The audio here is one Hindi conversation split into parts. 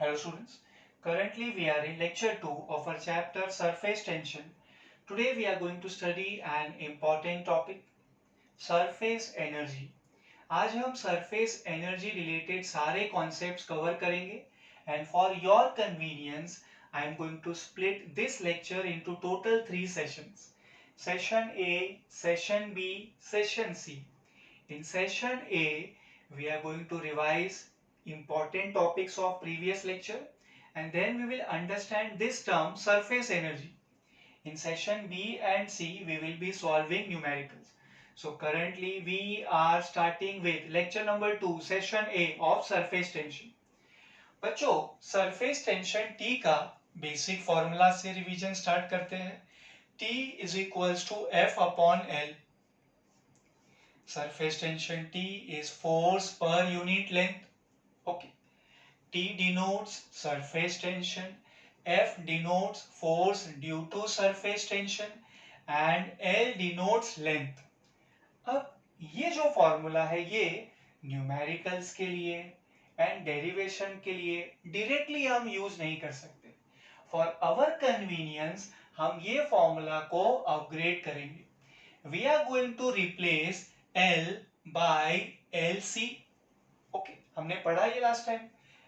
Hello students, currently we are in lecture 2 of our chapter surface tension. Today we are going to study an important topic, surface energy. आज हम surface energy related सारे concepts cover करेंगे and for your convenience I am going to split this lecture into total 3 sessions. Session A, Session B, Session C. In Session A, we are going to revise important topics of previous lecture and then we will understand this term surface energy. In Session B and C, we will be solving numericals. So currently we are starting with lecture number 2, Session A of surface tension. बच्चों surface tension T का basic formula से revision start करते हैं. T is equals to F upon L. Surface tension T is force per unit length. Okay. T denotes surface tension, F denotes force due to surface tension and L denotes length. अब ये जो फॉर्मूला है ये न्यूमेरिकल्स के लिए एंड डेरिवेशन के लिए डायरेक्टली हम यूज नहीं कर सकते. फॉर आवर कन्वीनियंस हम ये फॉर्मूला को अपग्रेड करेंगे. We are going to replace L by LC. Okay, हमने पढ़ा ये last time.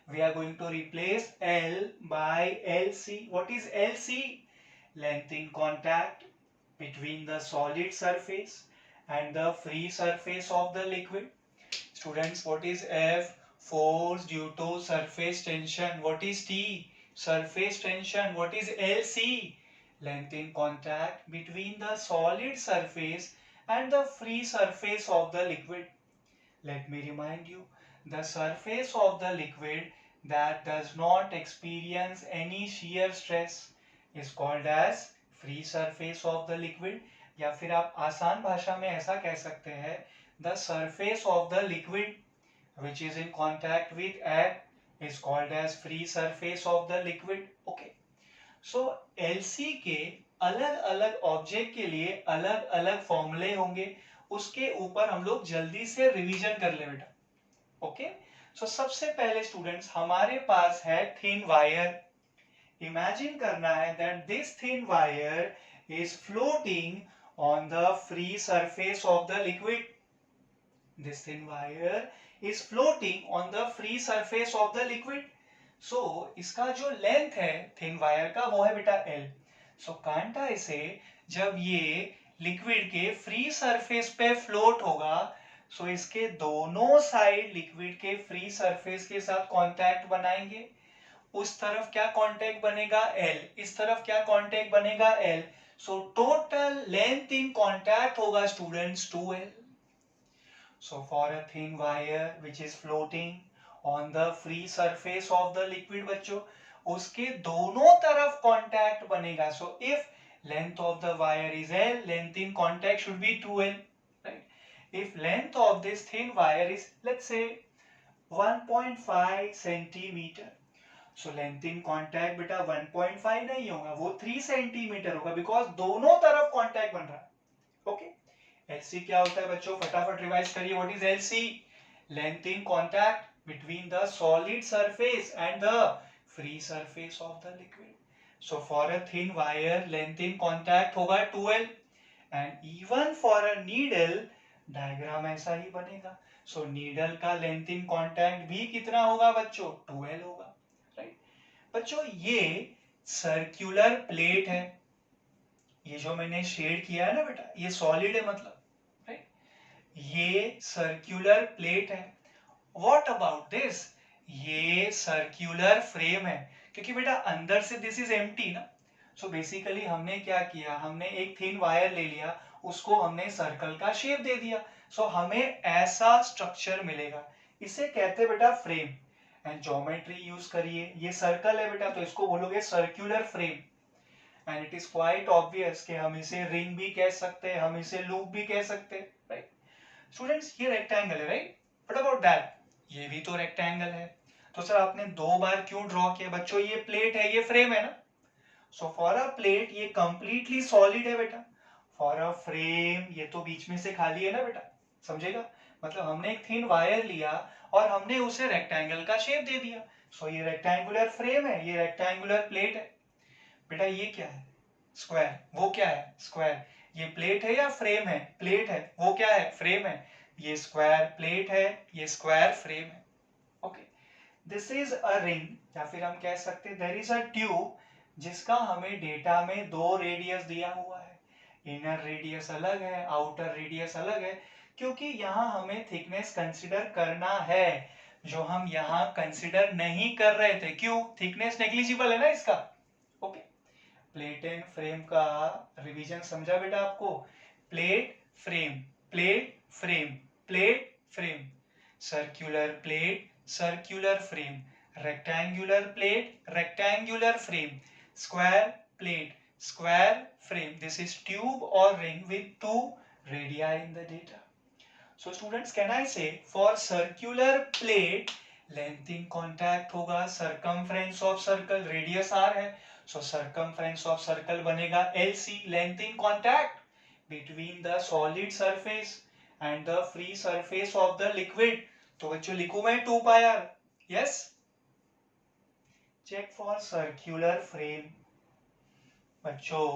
We are going to replace L by LC. What is LC? Length in contact between the solid surface and the free surface of the liquid. Students, what is F? Force due to surface tension. What is T? Surface tension. What is LC? Length in contact between the solid surface and the free surface of the liquid. Let me remind you, the surface of the liquid that does not experience any shear stress is called as free surface of the liquid. या फिर आप आसान भाषा में ऐसा कह सकते हैं, the surface of the liquid which is in contact with air is called as free surface of the liquid. Okay. So LC के अलग अलग ऑब्जेक्ट के लिए अलग अलग फॉर्मूले होंगे, उसके ऊपर हम लोग जल्दी से रिवीजन कर ले बेटा. ओके, सो सबसे पहले स्टूडेंट्स हमारे पास है थिन वायर. इमेजिन करना है that this thin wire is floating on the free surface of the liquid. This thin wire is floating on the free surface of the liquid. So इसका जो लेंथ है थिन वायर का वो है बेटा L. सो कांट आई से जब ये लिक्विड के फ्री सरफेस पे फ्लोट होगा, सो इसके दोनों साइड लिक्विड के फ्री सरफेस के साथ कांटेक्ट बनाएंगे. उस तरफ क्या कांटेक्ट बनेगा L, इस तरफ क्या कांटेक्ट बनेगा L. So total length in contact होगा students 2L. So for a thin wire which is floating on the free surface of the liquid बच्चों, उसके दोनों तरफ कांटेक्ट बनेगा. So if length of the wire is L, length in contact should be 2L, right? If length of this thin wire is, let's say, 1.5 centimeter, so length in contact बेटा 1.5 नहीं होगा, वो 3 सेंटीमीटर होगा, because दोनों तरफ कांटेक्ट बन रहा है. ओके, LC क्या होता है बच्चों, फटाफट रिवाइज करिए. What is LC? Length in contact between the solid surface and the free surface of the liquid. So for a thin wire, length in contact होगा 2L and even for a needle, diagram ऐसा ही बनेगा. So needle का length in contact भी कितना होगा बच्चों, 2L होगा. राइट बच्चों, ये सर्कुलर प्लेट है. ये जो मैंने शेड किया है ना बेटा, ये सॉलिड है मतलब, राइट. ये सर्कुलर प्लेट है. What about this? ये सर्कुलर फ्रेम है, क्योंकि बेटा अंदर से दिस इज एम्प्टी ना. सो बेसिकली हमने क्या किया, हमने एक थिन वायर ले लिया, उसको हमने सर्कल का शेप दे दिया. सो हमें ऐसा स्ट्रक्चर मिलेगा, इसे कहते हैं बेटा फ्रेम. एंड ज्योमेट्री यूज करिए, ये सर्कल है बेटा तो इसको बोलोगे circular frame. And it is quite obvious कि हम इसे रिंग भी कह सकते हैं, हम इसे लूप भी कह सकते हैं. राइट स्टूडेंट्स, ये रेक्टेंगल है. Right, what about that? ये भी तो रेक्टेंगल है. तो सर आपने 2 बार क्यों ड्रॉ किया बच्चों? ये प्लेट है, ये फ्रेम है ना. सो फॉर अ प्लेट ये कंप्लीटली सॉलिड है बेटा. फॉर अ फ्रेम ये तो बीच में से खाली है ना बेटा. समझेगा, मतलब हमने एक थिन वायर लिया और हमने उसे रेक्टेंगल का शेप दे दिया. सो ये रेक्टेंगुलर फ्रेम है, ये रेक्टेंगुलर प्लेट है। बेटा ये क्या है? स्क्वायर। वो क्या है? स्क्वायर। ये प्लेट है या फ्रेम है? प्लेट है। वो क्या है? फ्रेम है। ये स्क्वायर प्लेट है, ये स्क्वायर फ्रेम है। Okay, this is a ring, या फिर हम कह सकते हैं देयर इज अ ट्यूब, जिसका हमें डेटा में 2 रेडियस दिया हुआ है। इनर रेडियस अलग है, आउटर रेडियस अलग है, क्योंकि यहाँ हमें थिकनेस कंसिडर करना है, जो हम यहाँ कंसिडर नहीं कर रहे थे। क्यों? थिकनेस नेग्लिजिबल है ना इसका। ओके, प्लेट एंड फ्रेम का रिवीजन समझा बेटा आपको? Plate frame, plate frame, plate frame, circular plate, circular frame, rectangular plate, rectangular frame, square plate, square frame. This is tube or ring with 2 radii in the data. So students, can I say for circular plate length in contact होगा circumference of circle, radius r है, so circumference of circle बनेगा LC, length in contact between the solid surface and the free surface of the liquid. तो बच्चों लिखूं मैं 2 pi r. Yes, check for circular frame. बच्चों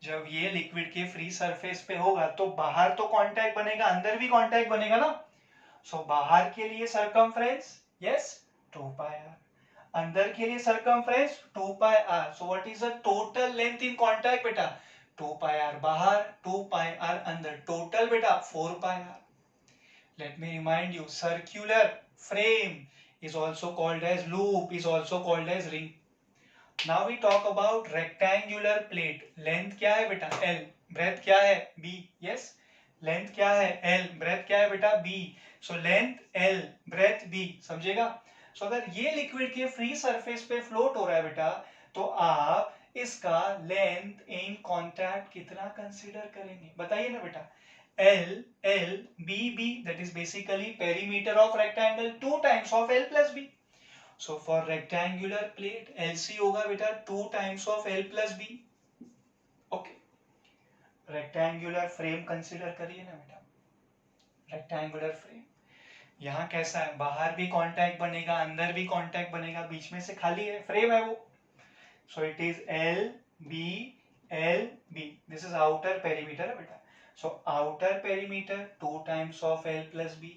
जब ये लिक्विड के फ्री सरफेस पे होगा तो बाहर तो कांटेक्ट बनेगा, अंदर भी कांटेक्ट बनेगा ना। सो बाहर के लिए सरकमफ्रेंस, यस, 2 पाई आर, अंदर के लिए circumference 2 pi R. So what is the total length in contact बेटा? 2 पाई आर बाहर, 2 पाई आर अंदर, टोटल बेटा 4 pi r. Let me remind you, circular frame is also called as loop, is also called as ring. Now we talk about rectangular plate. Length क्या है बेटा? L. Breadth क्या है? B. Yes. Length क्या है? L. Breadth क्या है बेटा? B. So length L, breadth B. समझेगा? So अगर ये लिक्विड के फ्री सरफेस पे फ्लोट हो रहा है बेटा, तो आप इसका लेंथ इन कॉन्टैक्ट कितना कंसीडर करेंगे? बताइए ना बेटा। L, L, B, B, that is basically perimeter of rectangle 2 times of L plus B. So for rectangular plate LC होगा बेटा 2 times of L plus B. Okay. Rectangular frame consider करिए ना बेटा। Rectangular frame यहाँ कैसा है? बाहर भी कांटेक्ट बनेगा, अंदर भी कांटेक्ट बनेगा, बीच में से खाली है, फ्रेम है वो। So it is L B L B. This is outer perimeter है बेटा। So outer perimeter 2 times of L plus B.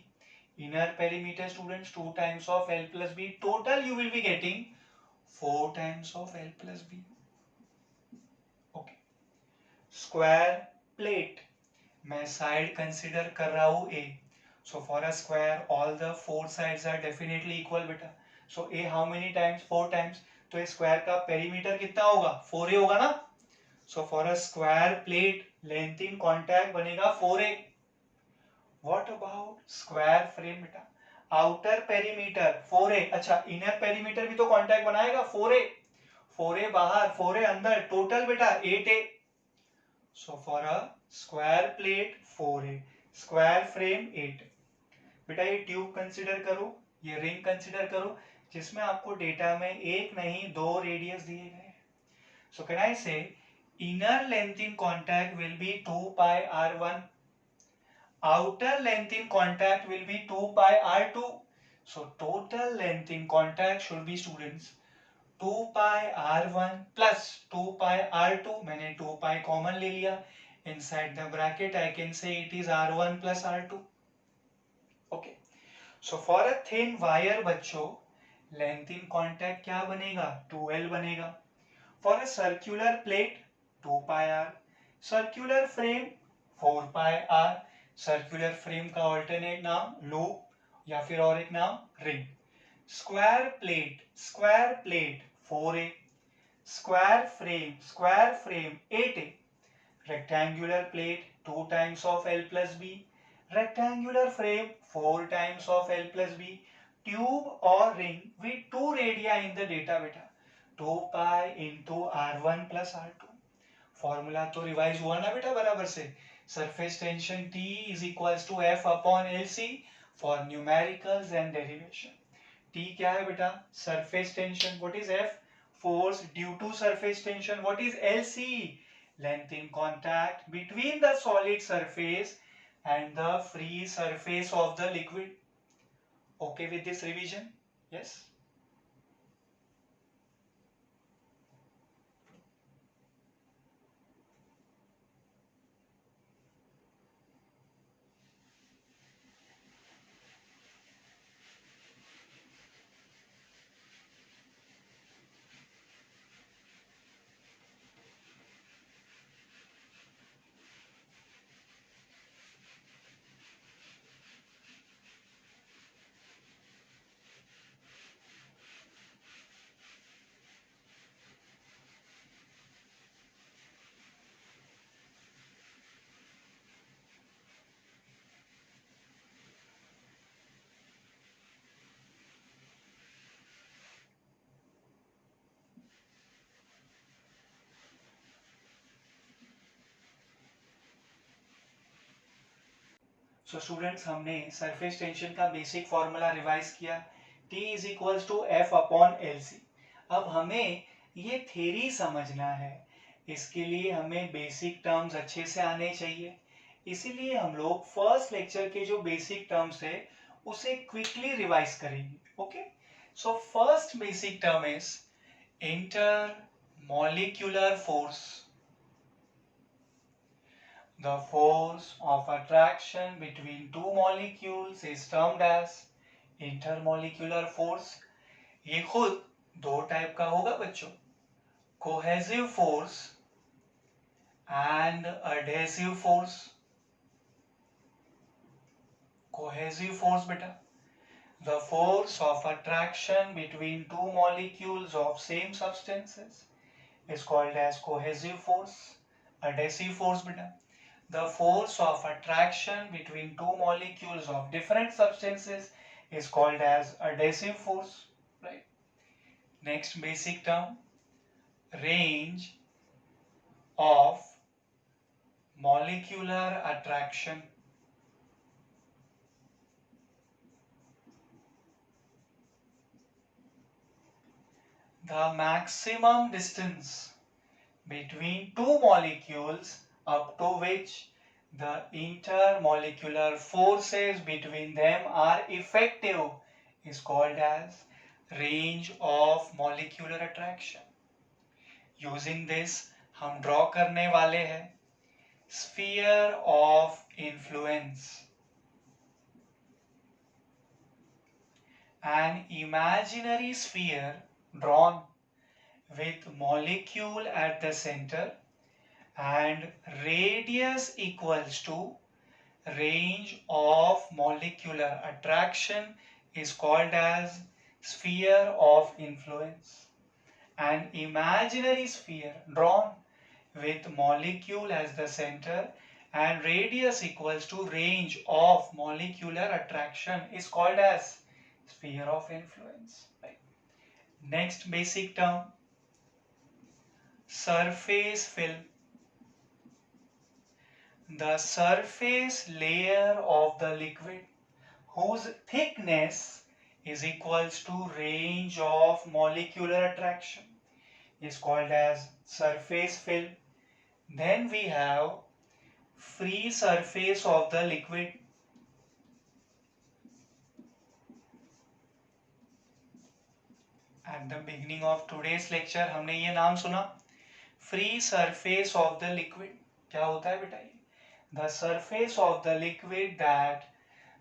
Inner perimeter students 2 times of L plus B. Total you will be getting 4 times of L plus B. Okay. Square plate. मैं side consider कर रहा हूँ A. So for a square, all the 4 sides are definitely equal बेटा. So A how many times? 4 times. तो इस square का perimeter कितना होगा? 4A होगा ना? So for a square plate, length in contact बनेगा 4A. What about square frame बेटा? Outer perimeter 4A. अच्छा, inner perimeter भी तो contact बनाएगा 4A. 4A बाहर, 4A अंदर, total बेटा 8A. So for a square plate 4A, square frame 8. बेटा ये ट्यूब कंसिडर करो, ये रिंग कंसिडर करो, जिसमें आपको डेटा में एक नहीं 2 रेडियस दिए गए हैं. So can I say inner length in contact will be 2 pi r1, outer length in contact will be 2 pi r2. So total length in contact should be students 2 pi r1 plus 2 pi r2. मैंने 2 pi कॉमन ले लिया. Inside the bracket I can say it is r1 plus r2. Okay. So for a thin wire बच्चों, length in contact क्या बनेगा? 2L बनेगा. For a circular plate 2 pi r. Circular frame 4 pi r. Circular frame का alternate नाम loop या फिर और एक नाम ring. Square plate 4A. Square frame 8A. Rectangular plate 2 times of L plus B. Rectangular frame 4 times of L plus B. Tube or ring with 2 radii in the data beta. 2 pi into R1 plus R2. Formula तो रिवाइज हुआ ना बेटा बराबर से. Surface tension T is equals to F upon LC for numericals and derivation. T क्या है बेटा? Surface tension. What is F? Force due to surface tension. What is LC? Length in contact between the solid surface and the free surface of the liquid. Okay with this revision? Yes. So students हमने सरफेस टेंशन का बेसिक फॉर्मूला रिवाइज किया, T is equals to F upon LC। अब हमें ये थ्योरी समझना है, इसके लिए हमें बेसिक टर्म्स अच्छे से आने चाहिए, इसीलिए हम लोग फर्स्ट लेक्चर के जो बेसिक टर्म्स है उसे क्विकली रिवाइज करेंगे। Okay, so first basic term is intermolecular force. The force of attraction between two molecules is termed as intermolecular force। ये खुद दो टाइप का होगा बच्चों, cohesive force and adhesive force. Cohesive force बेटा, the force of attraction between two molecules of same substances is called as cohesive force। adhesive force बेटा, the force of attraction between two molecules of different substances is called as adhesive force, right? Next basic term, range of molecular attraction। The maximum distance between two molecules up to which the intermolecular forces between them are effective is called as range of molecular attraction। Using this हम ड्रॉ करने वाले हैं sphere of influence। An imaginary sphere drawn with molecule at the center and radius equals to range of molecular attraction is called as sphere of influence। An imaginary sphere drawn with molecule as the center and radius equals to range of molecular attraction is called as sphere of influence, right? Next basic term, surface film। The surface layer of the liquid whose thickness is equals to range of molecular attraction is called as surface film। Then we have free surface of the liquid। At the beginning of today's lecture हमने ये नाम सुना, free surface of the liquid। क्या होता है बेटा ये? The surface of the liquid that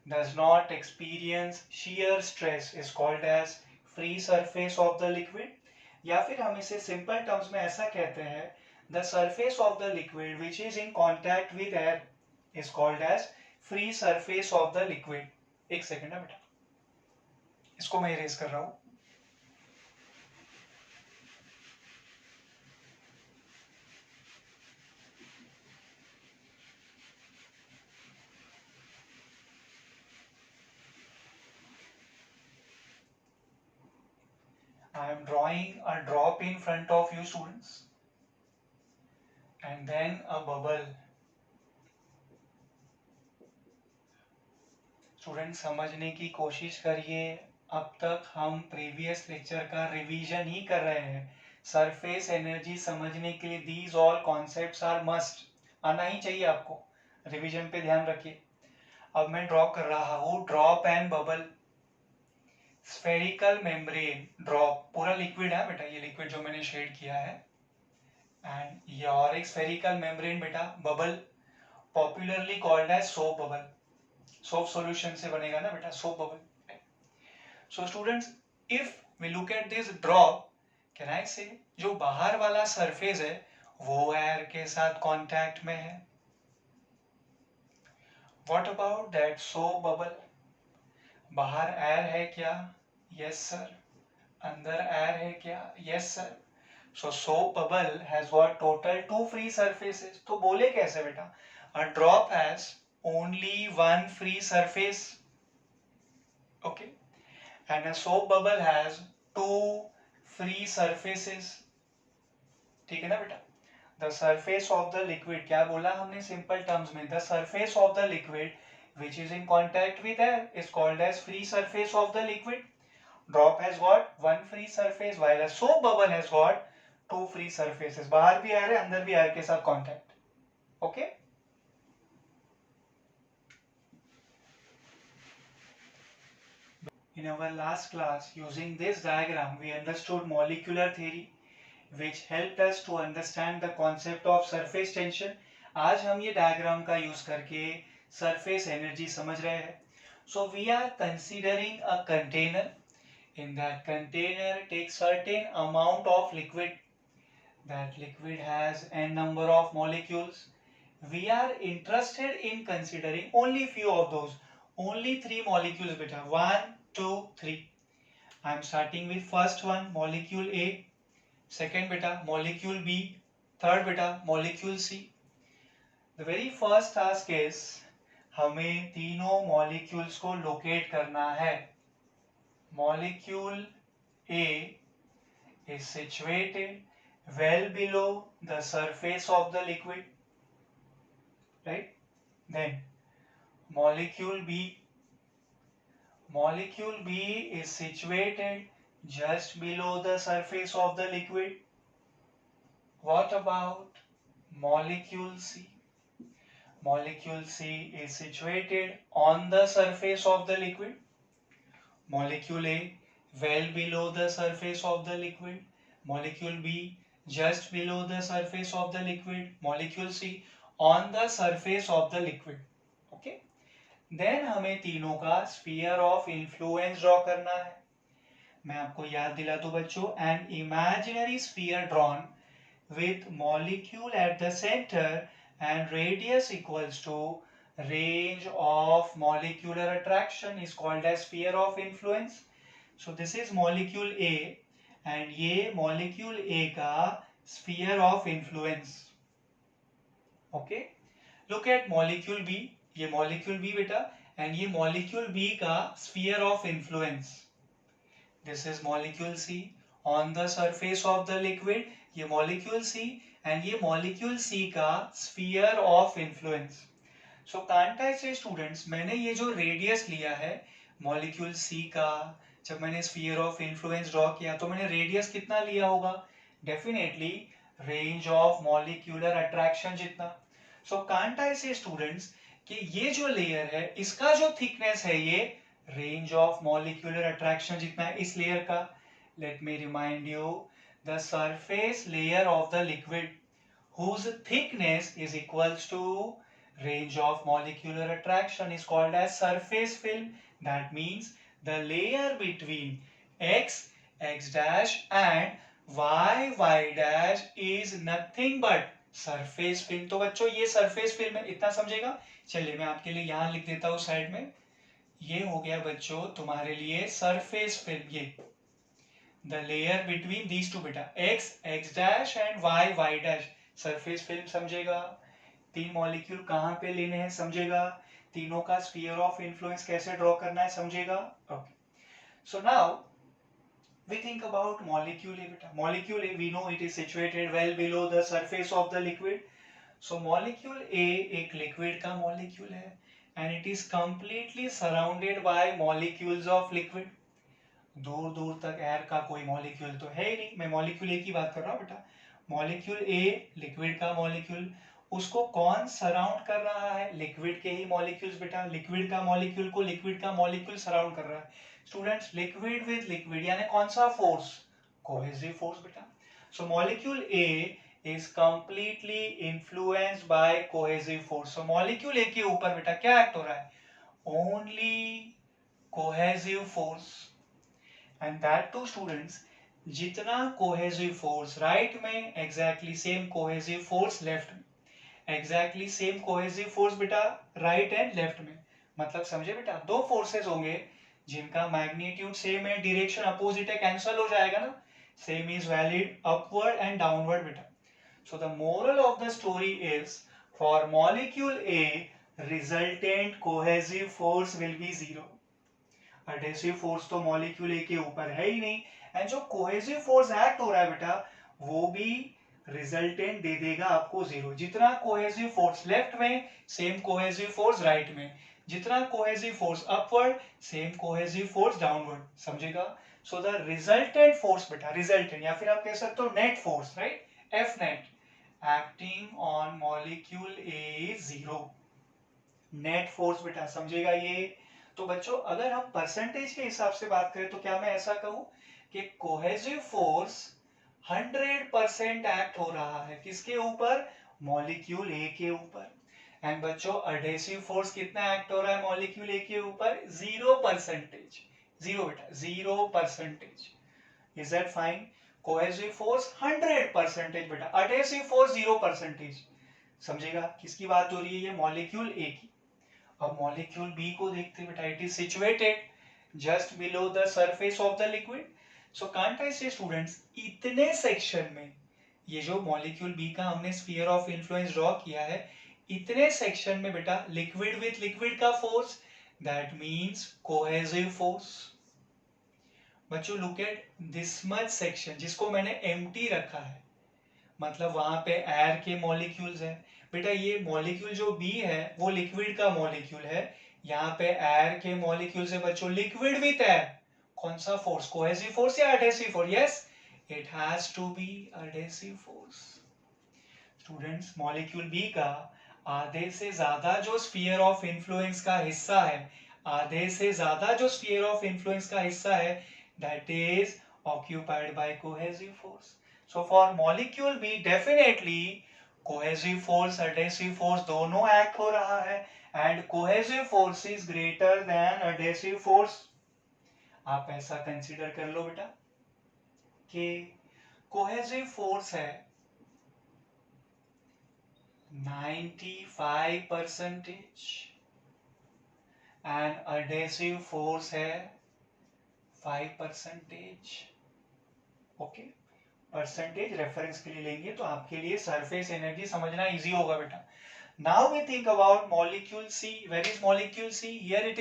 does not experience shear stress is called as free surface of the liquid। या फिर हम इसे सिंपल टर्म्स में ऐसा कहते हैं, the surface of the liquid which is in contact with air is called as free surface of the liquid। एक सेकेंड है बेटा, इसको मैं इरेज कर रहा हूं। I am drawing a drop in front of you students and then a bubble। Student समझने की कोशिश करिए, अब तक हम प्रीवियस लेक्चर का रिवीजन ही कर रहे हैं। सरफेस एनर्जी समझने के लिए these all concepts are must, आना ही चाहिए आपको, रिवीजन पे ध्यान रखिए। अब मैं ड्रॉ कर रहा हूँ drop and bubble. Spherical membrane drop, पूरा लिक्विड है बेटा, ये लिक्विड जो मैंने शेड किया है, एंड ये और एक स्फेरिकल मेम्ब्रेन बेटा bubble, popularly called as soap bubble. Soap solution से बनेगा ना बेटा soap bubble. So students, if we look at this drop, can I say जो बाहर वाला सरफेस है वो एयर के साथ कांटेक्ट में है। What about that soap bubble? बाहर एयर है क्या? Yes sir. अंदर एयर है क्या? Yes sir. So soap bubble has what? Total 2 free surfaces. तो बोले कैसे बेटा? A drop has only one free surface, okay, and a soap bubble has 2 free surfaces। ठीक है ना बेटा? The surface of the liquid, क्या बोला हमने सिंपल टर्म्स में? The surface of the liquid which is in contact with air is called as free surface of the liquid. Drop has got one free surface while a soap bubble has got two free surfaces. बाहर भी air है, अंदर भी air के साथ contact. Okay? In our last class, using this diagram, we understood molecular theory, which helped us to understand the concept of surface tension. आज हम ये diagram का use करके surface energy समझ रहे हैं. So we are considering a container. In that container, take certain amount of liquid. That liquid has n number of molecules. We are interested in considering only few of those. Only three molecules, beta. 1, 2, 3. I am starting with first one, molecule A. Second, beta, molecule B. Third, beta, molecule C. The very first task is हमें तीनों molecules को locate करना है. Molecule A is situated well below the surface of the liquid, right? Then molecule B is situated just below the surface of the liquid. What about molecule C? Molecule C is situated on the surface of the liquid. Molecule A well below the surface of the liquid. Molecule B just below the surface of the liquid. Molecule C on the surface of the liquid. Okay? Then हमें तीनों का sphere of influence draw करना है. मैं आपको याद दिला दूं बच्चों, an imaginary sphere drawn with molecule at the center and radius equals to range of molecular attraction is called as sphere of influence. So this is molecule A and ये molecule A का sphere of influence. Okay? Look at molecule B. ये molecule B बेटा and ये molecule B का sphere of influence. This is molecule C on the surface of the liquid. ये molecule C and ये molecule C का sphere of influence. So can't I say students, मैंने ये जो radius लिया है molecule C का, जब मैंने sphere of influence draw किया तो मैंने radius कितना लिया होगा? Definitely range of molecular attraction जितना. So can't I say students कि ये जो layer है इसका जो thickness है ये range of molecular attraction जितना है इस layer का. Let me remind you, the surface layer of the liquid whose thickness is equals to range of molecular attraction is called as surface film. That means the layer between x, x dash and y, y dash is nothing but surface film. तो बच्चों ये surface film है, इतना समझेगा. चलिए मैं आपके लिए यहाँ लिख देता हूँ साइड में. ये हो गया बच्चों तुम्हारे लिए surface film. ये the layer between these two बेटा x, x dash and y, y dash surface film समझेगा. तीन मॉलिक्यूल कहाँ पे लेने हैं समझेगा. तीनों का sphere of influence कैसे ड्रॉ करना है समझेगा. Okay. So now we think about molecule A बेटा. Molecule A we know it is situated well below the surface of the liquid. So molecule A एक liquid का molecule है and it is completely surrounded by molecules of liquid. दूर दूर तक एयर का कोई मॉलिक्यूल तो है ही नहीं. मैं मॉलिक्यूल ए की बात कर रहा हूँ बेटा. मॉलिक्यूल ए लिक्विड का मॉलिक्यूल, उसको कौन सराउंड कर रहा है? लिक्विड के ही मॉलिक्यूल्स बेटा. लिक्विड का मॉलिक्यूल को लिक्विड का मॉलिक्यूल सराउंड कर रहा है. स्टूडेंट्स लिक्विड विद लिक्विड यानी कौन सा फोर्स? कोहेसिव फोर्स बेटा. So molecule A is completely influenced by cohesive force. So molecule A के ऊपर बेटा क्या एक्ट हो रहा है? Only cohesive force. And that too students, जितना cohesive force right में exactly same cohesive force left में. Exactly same cohesive force बेटा right and left में. मतलब समझे बेटा, दो forces होंगे जिनका magnitude same है, direction opposite है, cancel हो जाएगा ना. Same is valid upward and downward बेटा. So the moral of the story is for molecule A, resultant cohesive force will be 0. Adhesive force तो मॉलिक्यूल ए के ऊपर है ही नहीं एंड जो कोहेसिव फोर्स एक्ट हो रहा है बेटा वो भी रिजल्टेंट दे देगा आपको 0. जितना कोहेसिव फोर्स लेफ्ट में सेम कोहेसिव फोर्स राइट में. जितना cohesive force upward, same cohesive force downward, समझेगा? सो द रिजल्टेंट फोर्स बेटा, रिजल्टेंट या फिर आप कह सकते हो net force, right, F net acting on molecule A is 0। Net force बेटा, समझेगा ये? तो बच्चों अगर हम परसेंटेज के हिसाब से बात करें तो क्या मैं ऐसा कहूं कि कोहेसिव फोर्स 100% एक्ट हो रहा है किसके ऊपर? मॉलिक्यूल ए के ऊपर। एंड बच्चों अडेसिव फोर्स कितना एक्ट हो रहा है मॉलिक्यूल ए के ऊपर? 0%। 0 बेटा, 0%। Is that fine? Cohesive force 100% बेटा, अडेसिव फोर्स 0%। समझेगा किसकी बात हो रही है? ये मॉलिक्यूल ए की। अब मॉलिक्यूल बी को देखते हैं बेटा, it is situated just below the surface of the liquid. So can't I से स्टूडेंट्स, इतने सेक्शन में ये जो मॉलिक्यूल बी का हमने स्फीयर ऑफ इन्फ्लुएंस ड्रॉ किया है, इतने सेक्शन में बेटा लिक्विड विथ लिक्विड का force, that means cohesive force. बच्चों look at this much section जिसको मैंने एम्प्टी रखा है, मतलब वहां पे एयर के मॉलिक्यूल्स है बेटा। ये मॉलिक्यूल जो बी है वो लिक्विड का मॉलिक्यूल है, यहाँ पे एयर के मॉलिक्यूल्स है बच्चों, लिक्विड विथ एयर। कौन सा फोर्स? कोहेसिव फोर्स या adhesive force? Yes, it has to be adhesive force. Students molecule B का आधे से ज्यादा जो स्फीयर ऑफ इन्फ्लुएंस का हिस्सा है, आधे से ज्यादा जो स्फीयर ऑफ इन्फ्लुएंस का हिस्सा है, that is occupied by cohesive force. So for molecule B definitely cohesive force, adhesive force दोनों act हो रहा है and cohesive force is greater than adhesive force. आप ऐसा कंसीडर कर लो बेटा कि cohesive force है 95% and adhesive force है 5%. ओके, परसेंटेज रेफरेंस के लिए लेंगे तो आपके लिए सरफेस एनर्जी समझना इजी होगा बेटा। Now we think about molecule C. Where is molecule C? Here it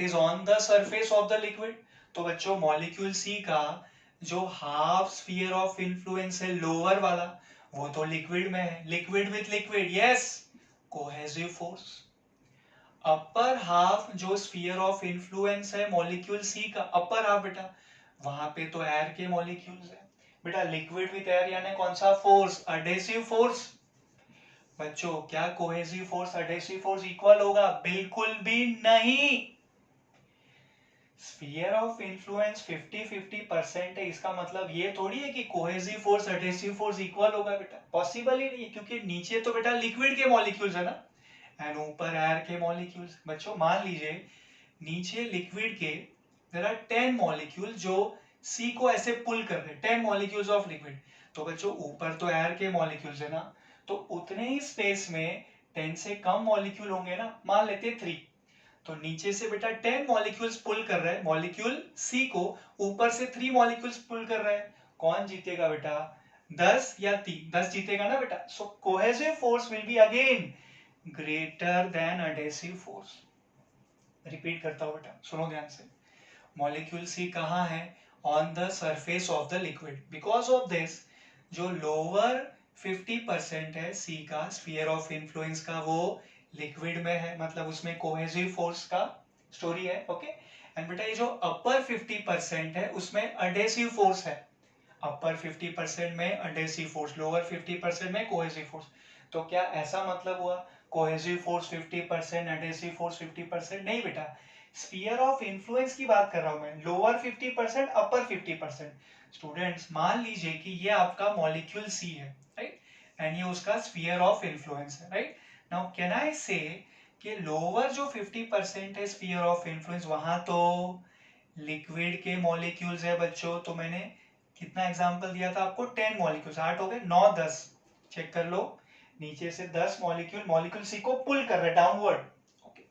is on the surface of the liquid. तो बच्चों मॉलिक्यूल सी का जो हाफ स्फीयर ऑफ इन्फ्लुएंस है लोअर वाला, वो तो लिक्विड में है, liquid with liquid, yes, cohesive force. Upper half जो स्फीयर ऑफ इन्फ्लुएंस है मॉलिक्यूल सी का, अपर हाफ बेटा, वहां पे तो एयर के मॉलिक्यूल्स है बेटा, लिक्विड विथ एयर, यानी कौन सा फोर्स? Adhesive force. बच्चों क्या cohesive force adhesive force equal होगा? बिल्कुल भी नहीं। स्फीयर ऑफ इन्फ्लुएंस 50-50% है, इसका मतलब ये थोड़ी है कि cohesive force adhesive force equal होगा बेटा, पॉसिबल ही नहीं है, क्योंकि नीचे तो बेटा लिक्विड के मॉलिक्यूल्स है ना, एंड ऊपर एयर के मॉलिक्यूल्स। बच्चों मान लीजिए नीचे लिक्विड के देयर आर 10 मॉलिक्यूल जो सी को ऐसे पुल कर रहे हैं, 10 मॉलिक्यूल्स ऑफ लिक्विड। तो बच्चों ऊपर तो एयर के मॉलिक्यूल्स है ना, तो उतने ही स्पेस में 10 से कम मॉलिक्यूल होंगे ना, मान लेते 3। तो नीचे से बेटा 10 मॉलिक्यूल्स पुल कर रहे हैं मॉलिक्यूल सी को, ऊपर से 3 मॉलिक्यूल्स पुल कर रहे हैं। कौन जीतेगा बेटा? 10 या 3? 10 जीतेगा ना बेटा। So cohesive force will be again greater than adhesive force. Repeat करता हूं बेटा, सुनो ध्यान से। मॉलिक्यूल सी कहाँ है? On the surface of the liquid. Because of this जो लोअर 50% है सी का स्फीयर ऑफ इन्फ्लुएंस का, वो लिक्विड में है, मतलब उसमें कोहेसिव फोर्स का स्टोरी है। ओके, एंड बेटा ये जो अपर 50% है उसमें एडहेसिव फोर्स है। अपर 50% में एडहेसिव फोर्स, लोअर 50% में कोहेसिव फोर्स। तो क्या ऐसा मतलब हुआ कोहेसिव फोर्स 50%, एडहेसिव फोर्स 50%? नहीं बेटा, स्फीयर ऑफ इन्फ्लुएंस की बात कर रहा हूं मैं, लोअर 50%, अपर 50%। स्टूडेंट्स मान लीजिए कि ये आपका मॉलिक्यूल सी है, राइट, एंड ये उसका स्फीयर ऑफ इन्फ्लुएंस है, राइट। नाउ कैन आई से कि लोअर जो 50% है स्फीयर ऑफ इन्फ्लुएंस, वहां तो लिक्विड के मॉलिक्यूल्स है बच्चों। तो मैंने कितना एग्जांपल दिया था आपको? 10 मॉलिक्यूल्स, 8 हो गए, 9, 10, चेक कर लो। नीचे से 10 मॉलिक्यूल सी को पुल कर रहे डाउनवर्ड। ओके,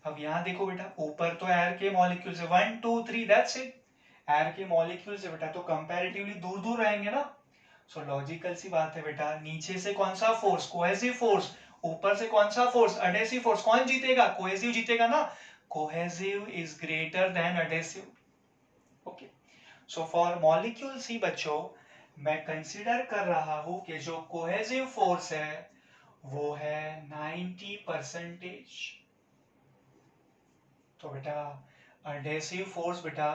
अब यहां देखो बेटा, ऊपर तो एयर के मॉलिक्यूल्स है, 1 2 3, दैट्स इट। एयर के मॉलिक्यूल्स है बेटा, तो कंपैरेटिवली दूर दूर रहेंगे ना। सो लॉजिकल सी बात है बेटा, नीचे से कौन सा फोर्स? Cohesive force. ऊपर से कौन सा फोर्स? Adhesive force. कौन जीतेगा? कोहेसिव जीतेगा ना। Cohesive is greater than adhesive. Okay, so for molecule C बच्चों मैं कंसीडर कर रहा हूं कि जो कोहेसिव फोर्स है वो है 90%। तो बेटा एडहेसिव फोर्स बेटा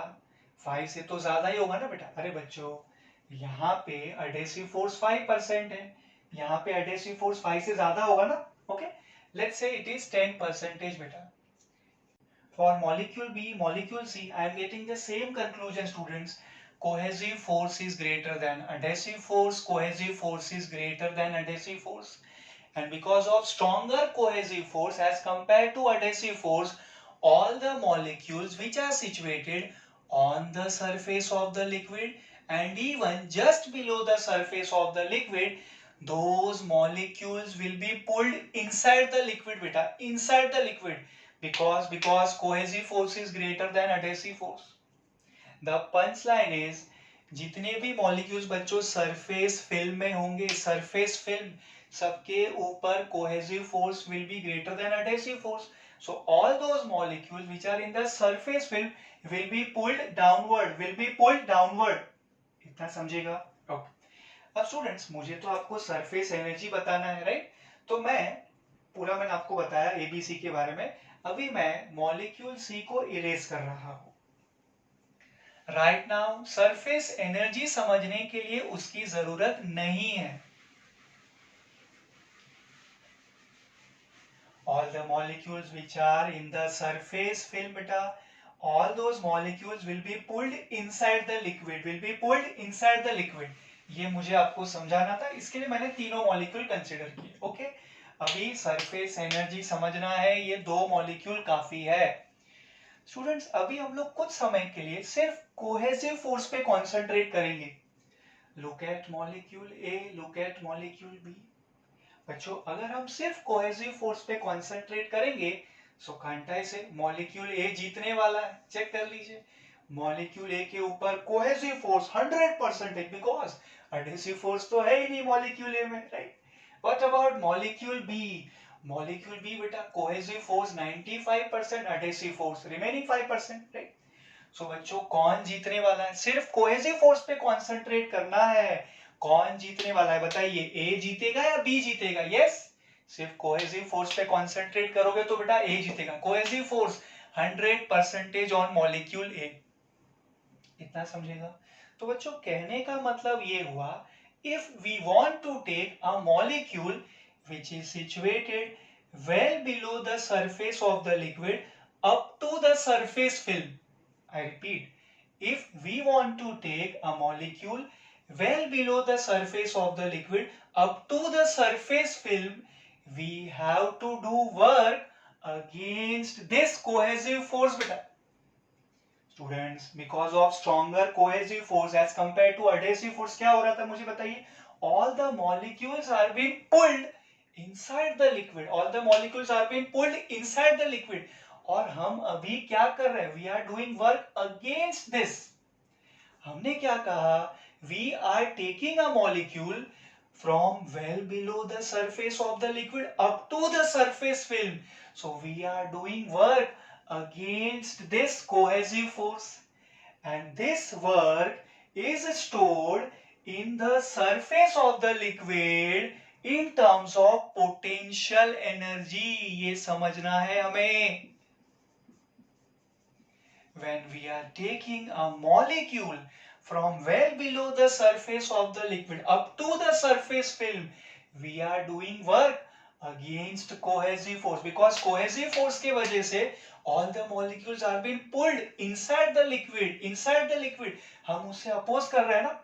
5 से तो ज्यादा ही होगा ना बेटा। अरे बच्चों यहाँ पे एडहेसिव फोर्स 5% है, यहाँ पे एडहेसिव फोर्स 5 से ज्यादा होगा ना। Okay, let's say it is 10% बेटा। For molecule B, molecule C, I am getting the same conclusion, students. Cohesive force is greater than adhesive force. Cohesive force is greater than adhesive force. And because of stronger cohesive force as compared to adhesive force, all the molecules which are situated on the surface of the liquid and even just below the surface of the liquid, those molecules will be pulled inside the liquid beta, inside the liquid, because cohesive force is greater than adhesive force. The punchline is जितने भी मॉलिक्यूल्स बच्चों सरफेस फिल्म में होंगे, सरफेस फिल्म, सबके ऊपर cohesive force will be greater than adhesive force. So all those molecules which are in the surface film will be pulled downward, will be pulled downward. इतना समझेगा? ओके. अब स्टूडेंट्स मुझे तो आपको सरफेस एनर्जी बताना है, राइट? तो मैंने आपको बताया एबीसी के बारे में. अभी मैं मॉलिक्यूल सी को इरेज कर रहा हूं. राइट नाउ सरफेस एनर्जी समझने के लिए उसकी जरूरत नहीं है. All the molecules which are in the surface film beta, all those molecules will be pulled inside the liquid, will be pulled inside the liquid. ये मुझे आपको समझाना था, इसके लिए मैंने तीनों मॉलिक्यूल कंसीडर किए. ओके, अभी सरफेस एनर्जी समझना है, ये दो मॉलिक्यूल काफी है. स्टूडेंट्स अभी हम लोग कुछ समय के लिए सिर्फ कोहेसिव फोर्स पे कॉन्सेंट्रेट करेंगे. Look at molecule A, look at molecule B. बच्चों अगर हम सिर्फ कोहेसिव फोर्स पे कॉन्सेंट्रेट करेंगे सो कांटा से मॉलिक्यूल ए जीतने वाला है. चेक कर लीजिए, मॉलिक्यूल ए के ऊपर कोहेसिव फोर्स 100% है, बिकॉज एडहेसिव फोर्स तो है ही नहीं मॉलिक्यूल ए में, right? What about molecule B? Molecule B बेटा cohesive force 95%, adhesive force remaining 5%, right? So बच्चों कौन जीतने वाला है? सिर्फ कोहेसिव फोर्स पे कॉन्सेंट्रेट करना है. कौन जीतने वाला है बताइए? ए जीतेगा या बी जीतेगा? यस, सिर्फ कोहेसिव फोर्स पे कॉन्सेंट्रेट करोगे तो बेटा ए जीतेगा. Cohesive force 100% on molecule A. इतना समझेगा? तो बच्चों कहने का मतलब ये हुआ, if we want to take a molecule which is situated well below the surface of the liquid up to the surface film. I repeat, if we want to take a molecule well below the surface of the liquid up to the surface film, we have to do work against this cohesive force beta. Students, because of stronger cohesive force as compared to adhesive force, क्या हो रहा था मुझे बताइए? All the molecules are being pulled inside the liquid. All the molecules are being pulled inside the liquid. और हम अभी क्या कर रहे हैं? We are doing work against this. हमने क्या कहा? We are taking a molecule from well below the surface of the liquid up to the surface film. So we are doing work against this cohesive force. And this work is stored in the surface of the liquid in terms of potential energy. ये समझना है हमें. When we are taking a molecule from well below the surface of the liquid up to the surface film, we are doing work against cohesive force, because cohesive force के वजह से all the molecules are being pulled inside the liquid, inside the liquid. हम उससे oppose कर रहे हैं ना.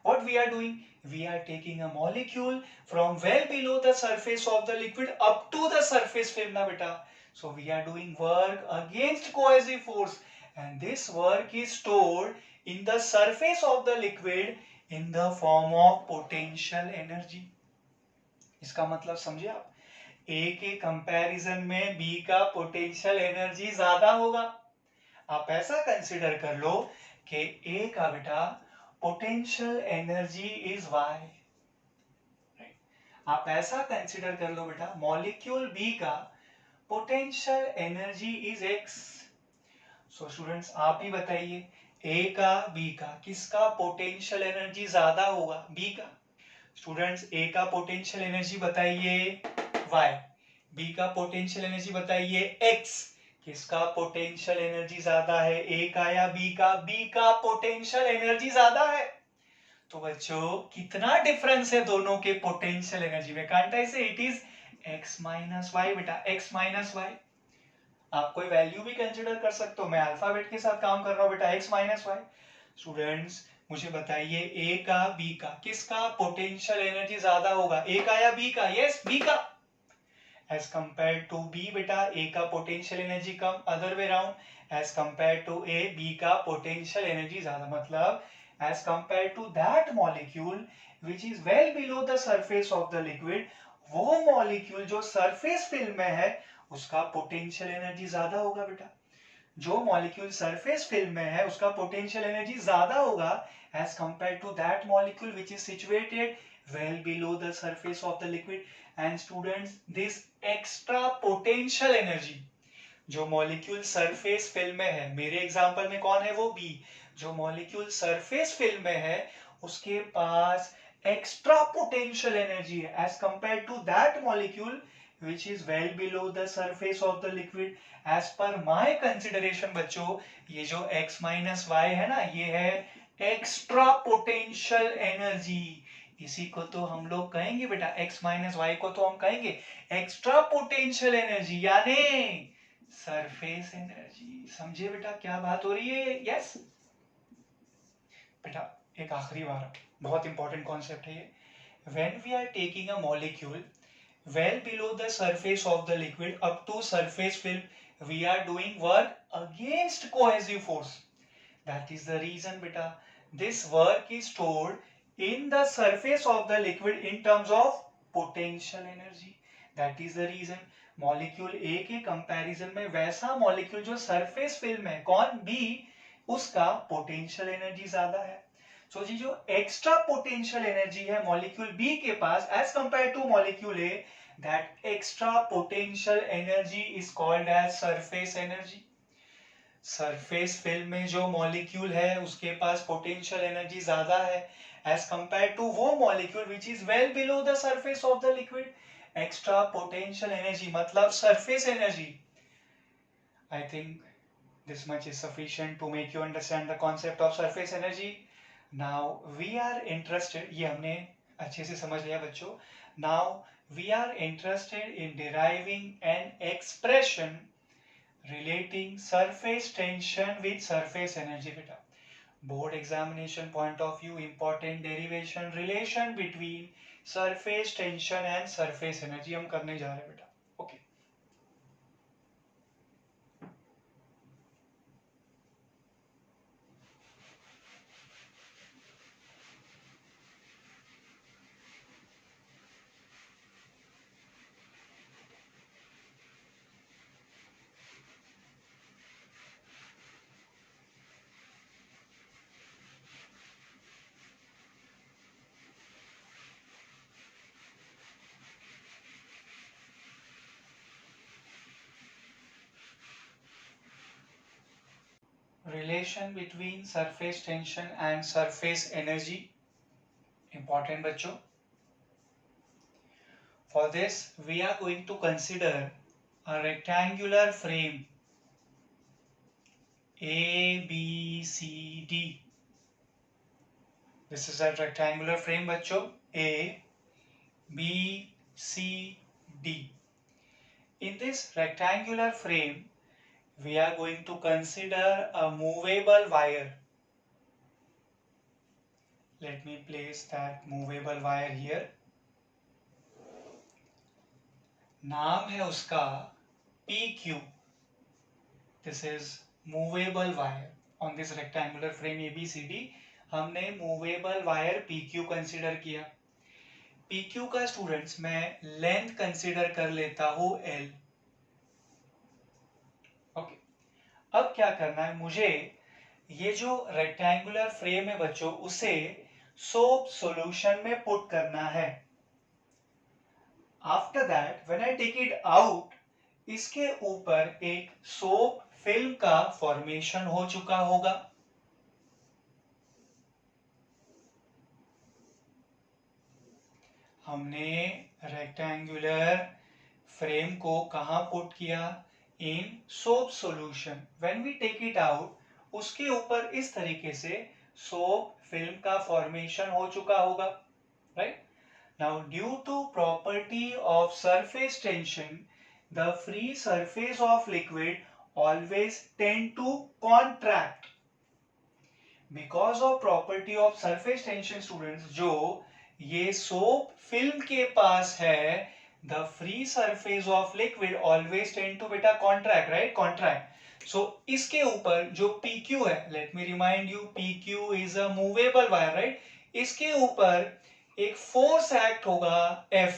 What we are doing? We are taking a molecule from well below the surface of the liquid up to the surface film na beta. So we are doing work against cohesive force, and this work is stored in the surface of the liquid in the form of potential energy. इसका मतलब समझे आप? A के कंपैरिजन में B का पोटेंशियल एनर्जी ज्यादा होगा. आप ऐसा कंसिडर कर लो कि A का बेटा पोटेंशियल एनर्जी इज y. आप ऐसा कंसिडर कर लो बेटा मॉलिक्यूल B का potential energy is x. So students आप ही बताइए A का B का किसका पोटेंशियल एनर्जी ज्यादा होगा? B का. स्टूडेंट्स A का पोटेंशियल एनर्जी बताइए y, B का पोटेंशियल एनर्जी बताइए x. किसका पोटेंशियल एनर्जी ज्यादा है, ए का या बी का? बी का पोटेंशियल एनर्जी ज्यादा है। तो बच्चों कितना डिफरेंस है दोनों के पोटेंशियल एनर्जी में? Can't I say it is x minus Y बेटा, x माइनस वाई। आप कोई वैल्यू भी कंसिडर कर सकते हो, मैं अल्फाबेट के साथ काम कर रहा हूं बेटा, x माइनस वाई। स्टूडेंट्स मुझे बताइए ए का बी का, किसका पोटेंशियल एनर्जी ज्यादा होगा, ए का या बी का? यस बी का। एज कंपेयर टू बी बेटा, ए का पोटेंशियल एनर्जी कम, other way round as compare to A, B का पोटेंशियल एनर्जी ज्यादा। मतलब as compare to that molecule which is well below the surface of the liquid, वो मॉलिक्यूल जो सरफेस फिल्म में है उसका पोटेंशियल एनर्जी ज्यादा होगा बेटा। जो मॉलिक्यूल सरफेस फिल्म में है उसका पोटेंशियल एनर्जी ज्यादा होगा as compare to that molecule which is situated well below the surface of the liquid. And students, this extra potential energy जो मॉलिक्यूल सरफेस फिल्म में है, मेरे एग्जांपल में कौन है वो बी, जो मॉलिक्यूल सरफेस फिल्म में है उसके पास एक्स्ट्रा पोटेंशियल एनर्जी है as compare to that molecule which is well below the surface of the liquid. as per my consideration बच्चों, ये जो x minus y है ना, ये है एक्स्ट्रा पोटेंशियल एनर्जी। इसी को तो हम लोग कहेंगे बेटा, x माइनस वाई को तो हम कहेंगे एक्स्ट्रा पोटेंशियल एनर्जी, यानी सरफेस एनर्जी। समझे बेटा क्या बात हो रही है? यस बेटा, एक आखिरी बार, बहुत इंपॉर्टेंट कॉन्सेप्ट है ये। When we are taking a molecule well below the surface of the liquid up to surface film, we are doing work against cohesive force. That is the reason beta, this work is stored in the surface of the liquid in terms of potential energy. That is the reason molecule A के कंपैरिजन में वैसा मॉलिक्यूल जो सरफेस फिल्म है, कौन? बी, उसका पोटेंशियल एनर्जी ज्यादा है। सो जी जो एक्स्ट्रा पोटेंशियल एनर्जी है मॉलिक्यूल बी के पास as compare to molecule A, that extra potential energy is called as surface energy. Surface film में जो मॉलिक्यूल है उसके पास पोटेंशियल एनर्जी ज्यादा है एज कंपेयर टू वो molecule which is well below the surface of the liquid. Extra potential energy मतलब surface energy. I think this much is sufficient to make you understand the concept of surface energy. Now we are interested, ये हमने अच्छे से समझ लिया बच्चों। Now we are interested in deriving an expression relating surface tension with surface energy बेटा। Board examination point of view important derivation relation between surface tension and surface energy हम करने जा रहे हैं बेटा। Okay relation between surface tension and surface energy important बच्चों। For this we are going to consider a rectangular frame A B C D. This is a rectangular frame बच्चों, A B C D. In this rectangular frame we are going to consider a movable wire. Let me place that movable wire here. नाम है उसका PQ. This is movable wire. On this rectangular frame ABCD हमने movable wire PQ कंसिडर किया। PQ का स्टूडेंट्स मैं लेंथ कंसिडर कर लेता हूं L। ओके अब क्या करना है मुझे, ये जो रेक्टेंगुलर फ्रेम है बच्चों उसे सोप सॉल्यूशन में पुट करना है। After that when I take it out, इसके ऊपर एक सोप फिल्म का फॉर्मेशन हो चुका होगा। हमने रेक्टेंगुलर फ्रेम को कहां पुट किया? In soap solution, when we take it out, उसके ऊपर इस तरीके से सोप फिल्म का फॉर्मेशन हो चुका होगा, right. Now due to property of surface tension, the free surface of liquid always tend to contract. Because of property of surface tension students, जो ये सोप फिल्म के पास है, the free surface of liquid always tend to बेटा कॉन्ट्रैक्ट, राइट, कॉन्ट्रैक्ट। सो इसके ऊपर जो PQ है, let me remind you, PQ is a movable wire, right. इसके ऊपर एक फोर्स एक्ट होगा F,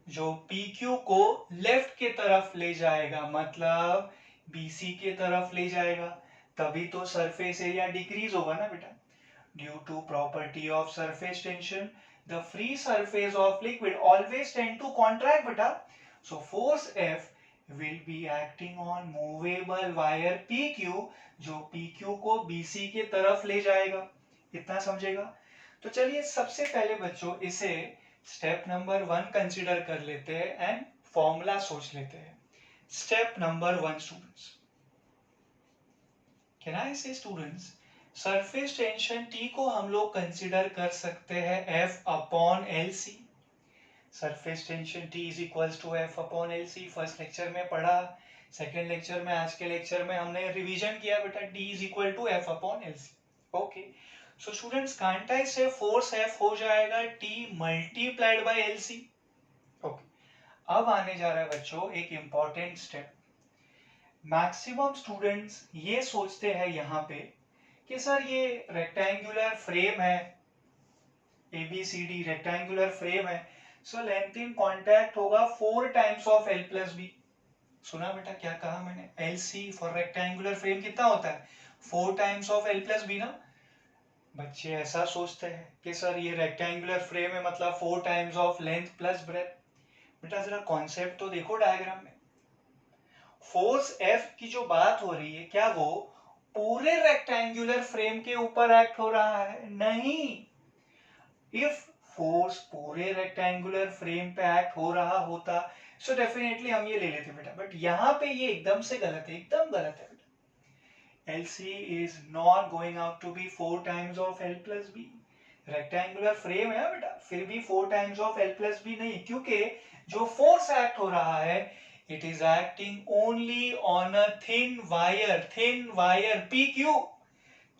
जो PQ को लेफ्ट के तरफ ले जाएगा, मतलब BC के तरफ ले जाएगा, तभी तो सरफेस एरिया डिक्रीज होगा ना बेटा। Due to property of surface tension, the free surface of liquid always tend to contract बेटा। So force F will be acting on movable wire PQ, जो PQ को BC के तरफ ले जाएगा। इतना समझेगा? तो चलिए सबसे पहले बच्चों इसे स्टेप नंबर 1 कंसीडर कर लेते हैं एंड फॉर्मूला सोच लेते हैं। Step number 1 students, can I से स्टूडेंट्स, सरफेस टेंशन T को हम लोग कंसीडर कर सकते हैं F upon LC। Surface tension T is equals to F upon LC, first lecture में पढ़ा, सेकेंड लेक्चर में, आज के लेक्चर में हमने रिवीजन किया बेटा, T is equal to F upon LC। Okay, so students can't I say force F हो जाएगा T multiplied by LC। Okay, अब आने जा रहा है बच्चों एक इंपॉर्टेंट स्टेप। मैक्सिमम स्टूडेंट्स ये सोचते हैं यहाँ पे कि सर ये रेक्टेंगुलर फ्रेम है, ABCD रेक्टेंगुलर फ्रेम है, सो लेंथ इन कॉन्टैक्ट होगा 4 times of L plus B. सुना बेटा क्या कहा मैंने? LC फॉर रेक्टेंगुलर फ्रेम कितना होता है? 4 times of L plus B ना। बच्चे ऐसा सोचते हैं कि सर ये रेक्टेंगुलर फ्रेम है मतलब 4 times of length plus breadth. बेटा जरा कॉन्सेप्ट तो देखो डायग्राम में। फोर्स F की जो बात हो रही है, क्या वो पूरे रेक्टेंगुलर फ्रेम के ऊपर एक्ट हो रहा है? नहीं। इफ फोर्स पूरे रेक्टेंगुलर फ्रेम पे एक्ट हो रहा होता सो डेफिनेटली हम ये ले लेते बेटा, बट यहाँ पे ये एकदम से गलत है, एकदम गलत है बेटा। LC is not going out to be 4 times of L plus B। Rectangular frame है बेटा, फिर भी 4 times of L plus B नहीं, क्योंकि जो फोर्स एक्ट हो रहा है it is acting only on a thin wire PQ।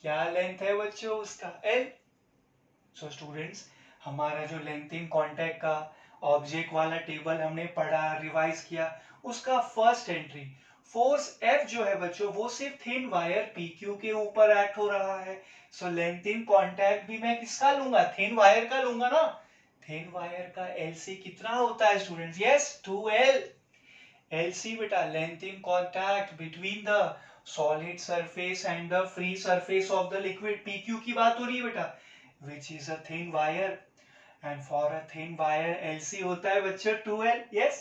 क्या लेंथ है बच्चों उसका? L। सो स्टूडेंट्स, हमारा जो लेंथ इन कॉन्टैक्ट का ऑब्जेक्ट वाला टेबल हमने पढ़ा, रिवाइज किया, उसका फर्स्ट एंट्री फोर्स F जो है बच्चों वो सिर्फ थिन वायर PQ के ऊपर एक्ट हो रहा है। सो लेंथ इन कॉन्टैक्ट भी मैं किसका लूंगा? थिन वायर का लूंगा ना। थिन वायर का LC कितना होता है स्टूडेंट्स? Yes, 2L। LC बेटा length in contact between the solid surface and the free surface of the liquid, PQ की बात हो रही है बेटा, which is a thin wire, and for a thin wire LC होता है बच्चों 2L। yes,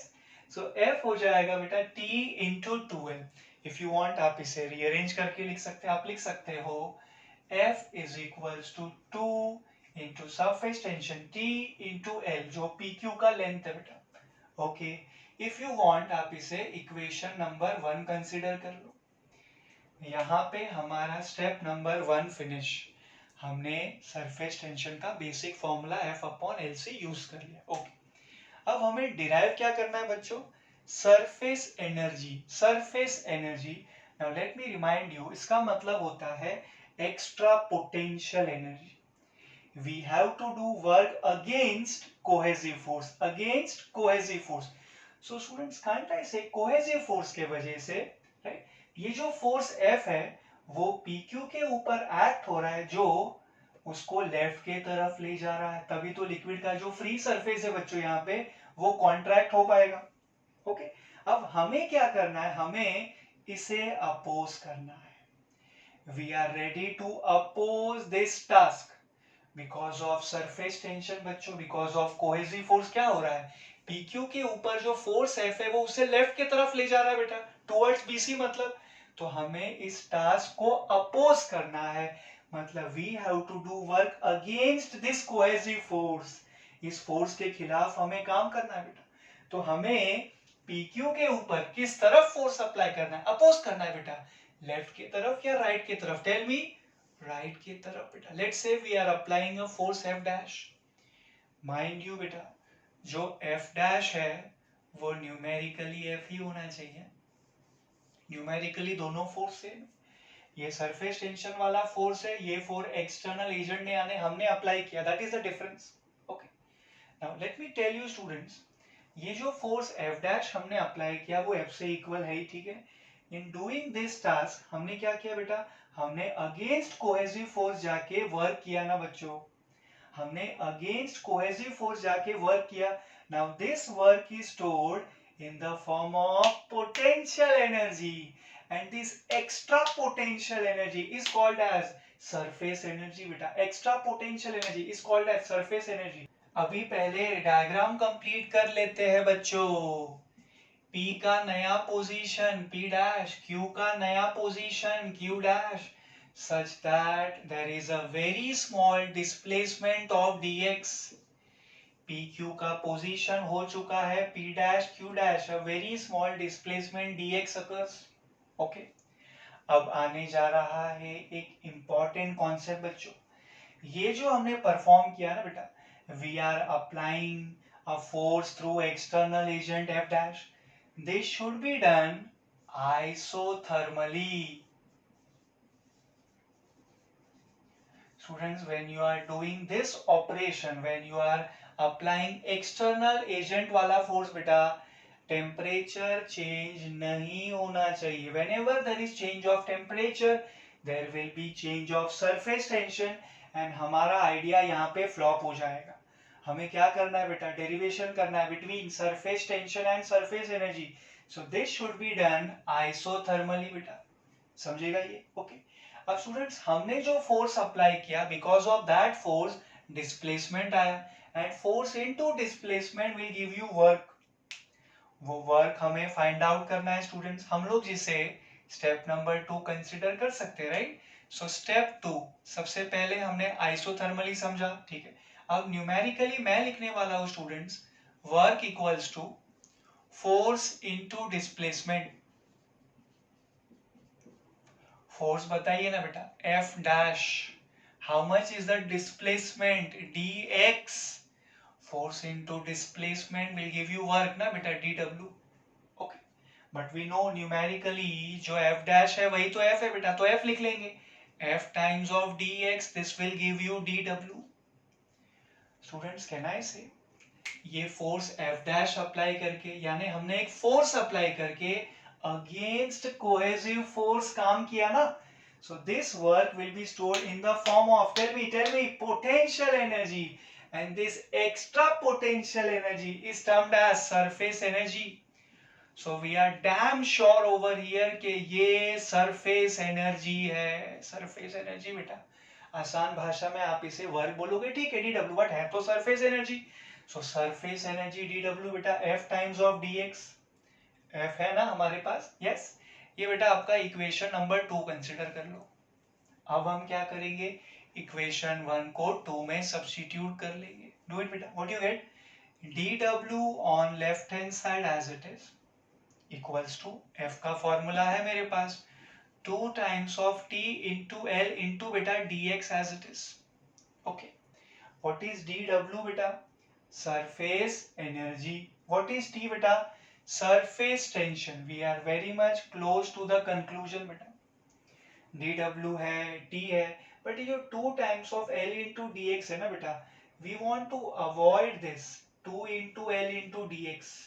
so F हो जाएगा बेटा T into 2L। if you want आप इसे rearrange करके लिख सकते हैं, आप लिख सकते हो F is equals to 2 into surface tension T into L, जो PQ का लेंथ है बेटा। ओके, if you want आप इसे इक्वेशन नंबर 1 कंसिडर कर लो। यहाँ पे हमारा स्टेप नंबर 1 फिनिश, हमने सरफेस टेंशन का basic formula F upon LC use कर लिया। ओके, अब हमें डिराइव क्या करना है बच्चों? Surface energy. Surface energy, now let me remind you, इसका मतलब होता है extra potential energy. We have to do work against cohesive force, against cohesive force. So students can't I say cohesive force के वजह से, राइट, ये जो फोर्स F है वो PQ के ऊपर एक्ट हो रहा है, जो उसको लेफ्ट के तरफ ले जा रहा है, तभी तो लिक्विड का जो फ्री सरफेस है बच्चों यहाँ पे वो कॉन्ट्रैक्ट हो पाएगा। ओके, अब हमें क्या करना है? हमें इसे अपोज करना है। We are ready to oppose this task because of surface tension बच्चों, बिकॉज ऑफ कोहेसिव फोर्स। क्या हो रहा है? PQ के ऊपर जो फोर्स F है वो उसे लेफ्ट की तरफ ले जा रहा है बेटा, टुवर्ड्स BC, मतलब तो हमें इस टास्क को अपोज करना है, मतलब we have to do work against this cohesive force. इस फोर्स के खिलाफ हमें काम करना है बेटा। तो हमें PQ के ऊपर किस तरफ फोर्स अप्लाई करना है, अपोज करना है बेटा, लेफ्ट की तरफ या राइट की तरफ, टेल मी, राइट की तरफ बेटा। Let's say we are applying a force F dash, mind you बेटा जो F डैश है वो न्यूमेरिकली F ही होना चाहिए, न्यूमेरिकली दोनों फोर्स सेम। ये सरफेस टेंशन वाला फोर्स है, ये फोर्स एक्सटर्नल एजेंट ने यानी हमने अप्लाई किया, that is the difference. Okay, now let me tell you students, ये जो फोर्स F डैश हमने अप्लाई किया वो F से इक्वल है ही, ठीक है। इन डूइंग दिस टास्क हमने क्या किया बेटा, हमने अगेंस्ट कोहेसिव फोर्स जाके वर्क किया ना बच्चों, हमने अगेंस्ट कोहेसिव फोर्स जाके वर्क किया। Now this work is stored in the form of potential energy and this extra potential energy is called as surface energy बेटा, extra potential energy is called as surface energy. अभी पहले डायग्राम कंप्लीट कर लेते हैं बच्चों। P का नया पोजीशन P डैश, Q का नया position Q dash, such that there is a very small displacement of dx. PQ का पोजीशन हो चुका है P dash Q dash, a very small displacement dx occurs. Okay. अब आने जा रहा है एक important concept बच्चों, ये जो हमने परफॉर्म किया ना बेटा, we are applying a force through external agent F dash. This should be done isothermally. Students, when you are doing this operation, when you are applying external agent वाला force बेटा, temperature change नहीं होना चाहिए। Whenever there is change of temperature, there will be change of surface tension and हमारा idea यहाँ पे flop हो जाएगा। हमें क्या करना है बेटा, डेरिवेशन करना है between surface tension and surface energy. So this should be done isothermally बेटा, समझेगा ये। ओके, अब स्टूडेंट्स हमने जो फोर्स अप्लाई किया, because of that force displacement आया and force into displacement will give you work. वो वर्क हमें फाइंड आउट करना है स्टूडेंट्स, हम लोग जिसे स्टेप नंबर 2 कंसिडर कर सकते हैं, राइट। सो स्टेप 2, सबसे पहले हमने आइसोथर्मली समझा, ठीक है। अब न्यूमेरिकली मैं लिखने वाला हूं students, work equals to force into displacement. Force बताइए ना बेटा, F dash, how much is the displacement dx, force into displacement will give you work ना बेटा dw। Okay, but we know numerically जो F डैश है वही तो F है बेटा, तो F लिख लेंगे, F times of dx, this will give you dw। Students can I से, ये फोर्स F डैश अप्लाई करके, यानी हमने एक फोर्स अप्लाई करके अगेंस्ट कोहेसिव फोर्स काम किया ना, so this work will be stored in the form of, tell me potential energy, and this extra potential energy is termed as surface energy. So we are damn sure over here कि ये सरफेस एनर्जी है, सरफेस एनर्जी बेटा। आसान भाषा में आप इसे वर्क बोलोगे, ठीक है, dw, बट है तो सरफेस एनर्जी। सो सरफेस एनर्जी dw बेटा F times of dx, F है ना हमारे पास, यस। ये बेटा आपका इक्वेशन नंबर 2 कंसिडर कर लो। अब हम क्या करेंगे, इक्वेशन 1 को 2 में सब्स्टिट्यूट कर लेंगे। डू इट बेटा, what you get, dw on left hand side as it is equals to, F का फॉर्मूला है मेरे पास 2 times of t into L into beta dx as it is. Okay. What is dw beta? Surface energy. What is t beta? Surface tension. We are very much close to the conclusion beta. dw है, t है, but ये 2 times of L into dx है ना बेटा, we want to avoid this 2 into L into dx.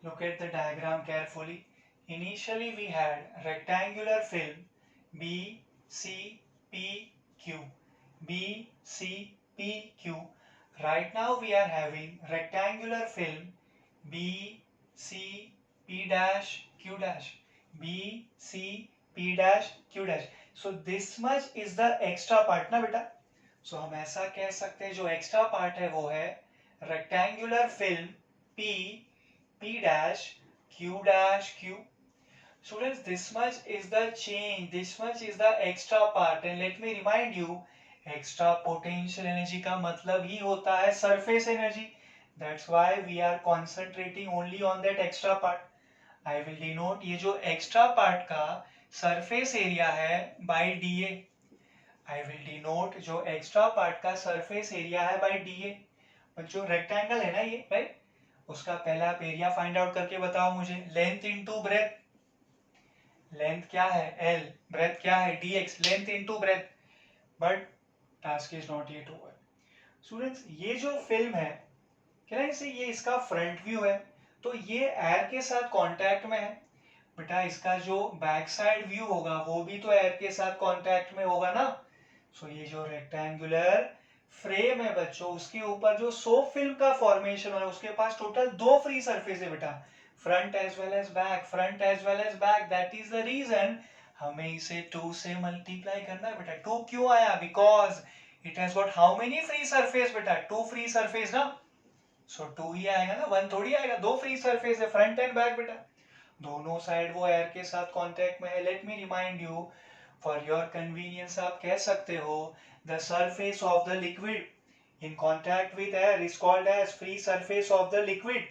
Look at the diagram carefully. Initially we had rectangular film B, C, P, Q. B, C, P, Q. Right now we are having rectangular film B, C, P dash, Q dash. B, C, P dash, Q dash. So this much is the extra part ना बेटा. So हम ऐसा कह सकते हैं जो extra part है वो है rectangular film P, P dash, Q dash, Q. Students, this much is the change, this much is the extra part, and let me remind you, extra potential energy का मतलब ही होता है surface energy. That's why we are concentrating only on that extra part. I will denote ये जो extra part का surface area है by dA. I will denote जो extra part का surface area है by dA. जो rectangle है ना ये right? उसका पहला आप एरिया फाइंड आउट करके बताओ मुझे. Length into breadth. लेंथ क्या है L, ब्रेथ क्या है dx. Length into breadth. But task is not yet over. Students ये जो फिल्म है क्या है इसे, ये इसका फ्रंट व्यू है तो ये एयर के साथ कांटेक्ट में है. बेटा इसका जो बैक साइड व्यू होगा वो भी तो एयर के साथ कांटेक्ट में होगा ना. सो ये जो रेक्टेंगुलर फ्रेम है बच्चों उसके ऊपर जो सोप फिल्म का फॉर्मेशन है उसके पास टोटल दो फ्री सरफेस है बेटा. Front as well as back, front as well as back. That is the reason हमें इसे 2 से मल्टीप्लाई करना है बेटा. 2 क्यों आया? Because it has got how many free surface बेटा? 2 फ्री सरफेस ना. सो 2 ही आएगा ना, 1 थोड़ी आएगा. 2 फ्री सरफेस है फ्रंट एंड बैक बेटा. दोनों साइड वो एयर के साथ कांटेक्ट में है. Let me remind you for your convenience आप कह सकते हो the surface of the liquid in contact with air is called as free surface of the liquid.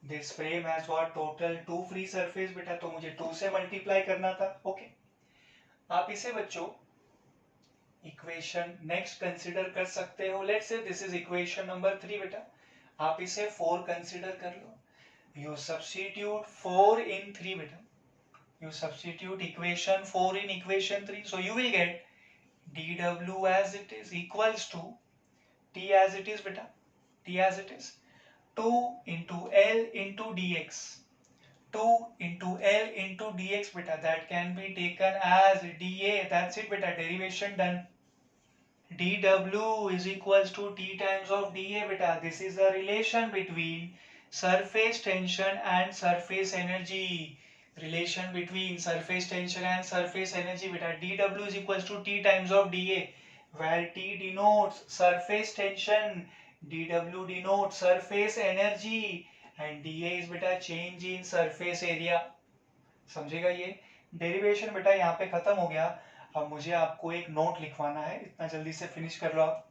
This frame has got total 2 free surface बेटा. तो मुझे 2 से मल्टीप्लाई करना था. ओके आप इसे बच्चों इक्वेशन नेक्स्ट कंसीडर कर सकते हो. Let's say this is equation number 3 बेटा. आप इसे 4 कंसीडर कर लो. You substitute 4 in 3 beta. You substitute equation 4 in equation 3. So you will get dw as it is equals to t as it is beta. T as it is 2 into L into dx. 2 into L into dx beta. That can be taken as dA. That's it beta. Derivation done. dw is equals to t times of dA beta. This is the relation between surface tension and surface energy. Relation between surface tension and surface energy beta. dw is equals to t times of dA where t denotes surface tension, dw denotes surface energy and dA is beta change in surface area. समझेगा ये डेरिवेशन बेटा यहाँ पे खत्म हो गया. अब मुझे आपको एक नोट लिखवाना है, इतना जल्दी से फिनिश कर लो आप.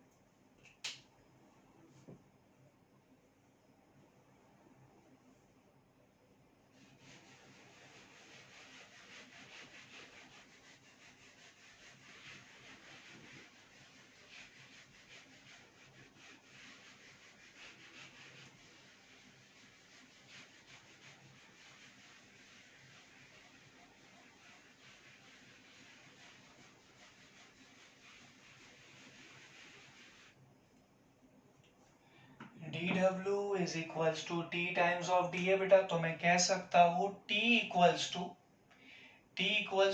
dw is equals to t times of dA बेटा. तो मैं कह सकता हूँ t equals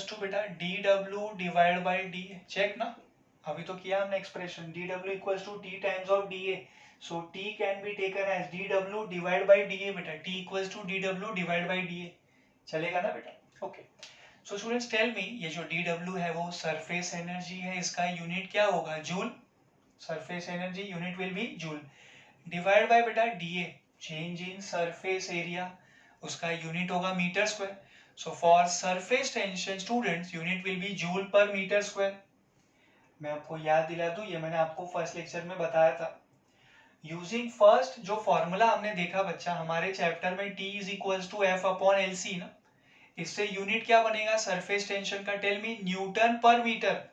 to बेटा dw divide by dA. Check ना, अभी तो किया हमने expression. dw equals to t times of dA. So t can be taken as dw divide by dA बेटा. t equals to dw divide by dA. चलेगा ना बेटा? Okay. So students tell me ये जो dw है वो सरफेस एनर्जी है, इसका यूनिट क्या होगा? Joule. Surface energy unit will be joule. Divide by बेटा dA change in surface area, उसका यूनिट होगा metre square. So for surface tension students unit will be joule per metre square. मैं आपको याद दिला दूं ये मैंने आपको फर्स्ट लेक्चर में बताया था. यूजिंग फर्स्ट जो फॉर्मूला हमने देखा बच्चा हमारे चैप्टर में T is equals to F upon LC ना, इससे यूनिट क्या बनेगा सरफेस टेंशन का? Tell me. Newton per metre.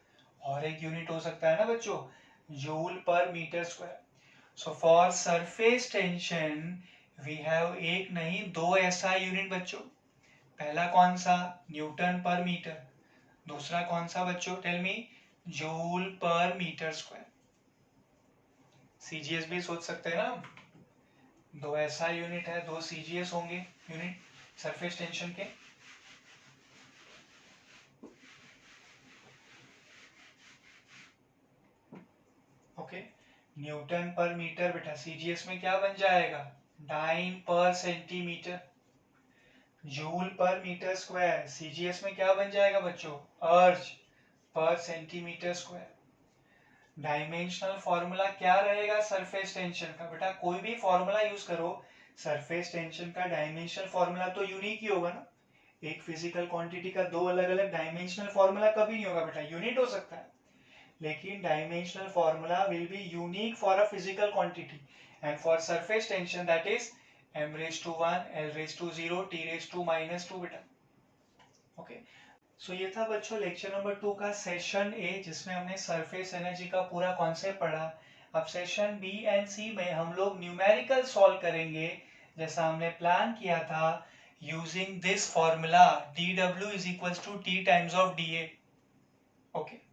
और एक यूनिट हो सकता है ना बच्चों, joule per metre square. So for surface tension we have एक नहीं दो ऐसा यूनिट बच्चों. पहला कौन सा? Newton per metre. दूसरा कौन सा बच्चों? Tell me. Joule per metre square. CGS भी सोच सकते हैं ना, दो ऐसा यूनिट है, दो सीजीएस होंगे यूनिट सरफेस टेंशन के. ओके न्यूटन पर मीटर बेटा सीजीएस में क्या बन जाएगा? Dyne per centimetre. Joule per metre square CGS में क्या बन जाएगा बच्चों? अर्ज पर सेंटीमीटर स्क्वायर. डायमेंशनल फॉर्मूला क्या रहेगा सरफेस टेंशन का? बेटा कोई भी फॉर्मूला यूज करो, सरफेस टेंशन का डायमेंशनल फॉर्मूला तो यूनिक ही होगा ना. एक फिजिकल क्वांटिटी का दो अलग अलग डायमेंशनल फॉर्मूला कभी नहीं होगा बेटा. यूनिट हो सकता है लेकिन dimensional formula will be unique for a physical quantity. and for surface tension that is m raised to 1, l raised to 0, t raised to -2 बेटा. ओके, सो ये था बच्चों लेक्चर नंबर 2 का सेशन ए, जिसमें हमने सरफेस एनर्जी का पूरा कॉन्सेप्ट पढ़ा. अब सेशन बी एंड सी में हम लोग न्यूमेरिकल सॉल्व करेंगे जैसा हमने प्लान किया था, using this formula dw is equals to t times of dA. Okay.